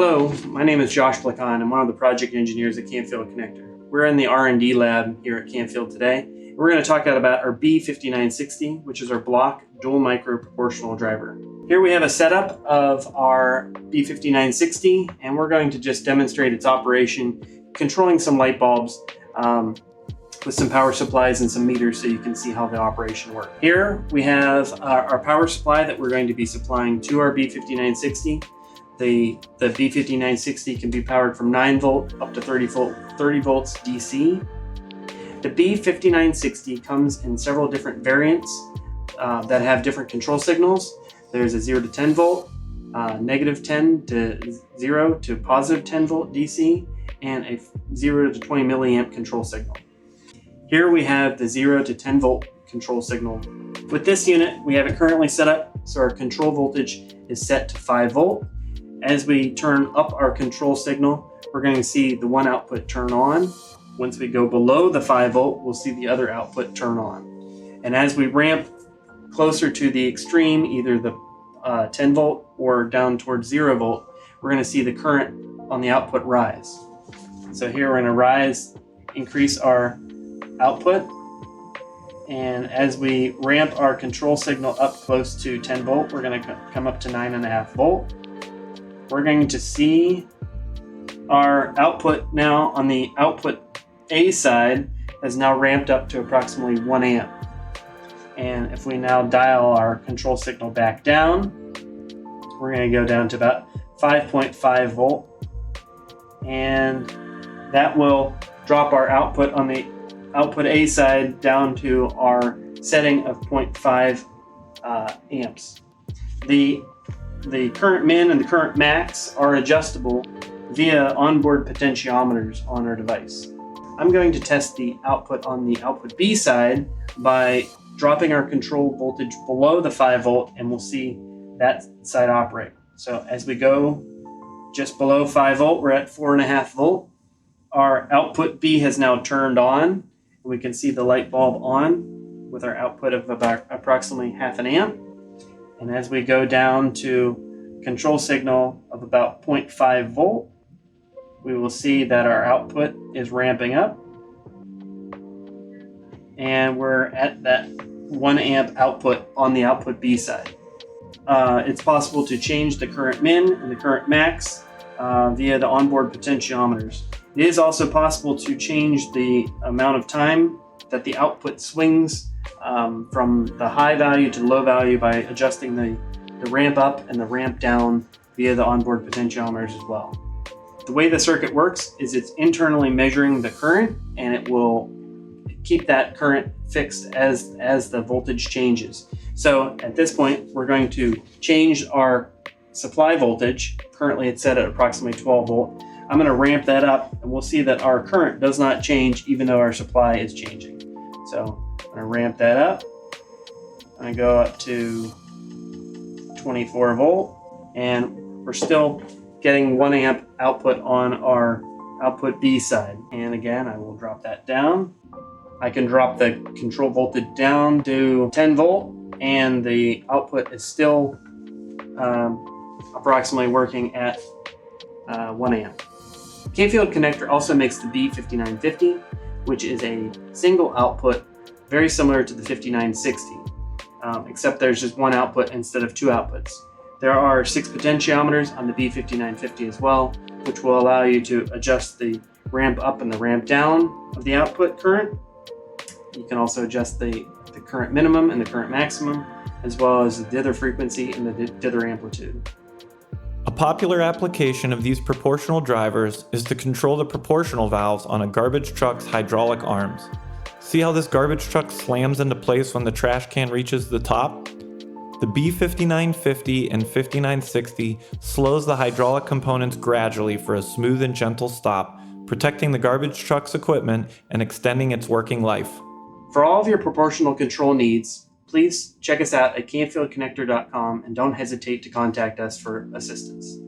Hello, my name is Josh Placon. I'm one of the project engineers at Canfield Connector. We're in the R&D lab here at Canfield today. We're going to talk about our B5960, which is our block dual micro proportional driver. Here we have a setup of our B5960, and we're going to just demonstrate its operation, controlling some light bulbs with some power supplies and some meters so you can see how the operation works. Here we have our power supply that we're going to be supplying to our B5960. The B5960 can be powered from 9 volt up to 30 volts DC. The B5960 comes in several different variants that have different control signals. There's a 0 to 10 volt, negative 10 to 0 to positive 10 volt DC, and a 0 to 20 milliamp control signal. Here we have the 0 to 10 volt control signal. With this unit, we have it currently set up so our control voltage is set to 5 volt. As we turn up our control signal, we're going to see the one output turn on. Once we go below the 5 volt, we'll see the other output turn on. And as we ramp closer to the extreme, either the 10 volt or down towards 0 volt, we're going to see the current on the output rise. So here we're going to increase our output. And as we ramp our control signal up close to 10 volt, we're going to come up to 9.5 volt. We're going to see our output now on the output A side has now ramped up to approximately 1 amp. And if we now dial our control signal back down, we're going to go down to about 5.5 volt. And that will drop our output on the output A side down to our setting of 0.5 amps. The current min and the current max are adjustable via onboard potentiometers on our device. I'm going to test the output on the output B side by dropping our control voltage below the 5 volt, and we'll see that side operate. So as we go just below 5 volt, we're at 4.5 volt. Our output B has now turned on. We can see the light bulb on with our output of about approximately half an amp. And as we go down to control signal of about 0.5 volt, we will see that our output is ramping up. And we're at that 1 amp output on the output B side. It's possible to change the current min and the current max via the onboard potentiometers. It is also possible to change the amount of time that the output swings from the high value to low value by adjusting the ramp up and the ramp down via the onboard potentiometers as well. The way the circuit works is it's internally measuring the current, and it will keep that current fixed as the voltage changes. So at this point, we're going to change our supply voltage. Currently it's set at approximately 12 volt. I'm going to ramp that up, and we'll see that our current does not change even though our supply is changing. So I'm going to ramp that up. I'm going to go up to 24 volt, and we're still getting 1 amp output on our output B side. And again, I will drop that down. I can drop the control voltage down to 10 volt, and the output is still approximately working at 1 amp. Canfield Connector also makes the B5950, which is a single output, very similar to the 5960, except there's just 1 output instead of 2 outputs. There are 6 potentiometers on the B5950 as well, which will allow you to adjust the ramp up and the ramp down of the output current. You can also adjust the current minimum and the current maximum, as well as the dither frequency and the dither amplitude. A popular application of these proportional drivers is to control the proportional valves on a garbage truck's hydraulic arms. See how this garbage truck slams into place when the trash can reaches the top? The B5950 and 5960 slows the hydraulic components gradually for a smooth and gentle stop, protecting the garbage truck's equipment and extending its working life. For all of your proportional control needs, please check us out at canfieldconnector.com, and don't hesitate to contact us for assistance.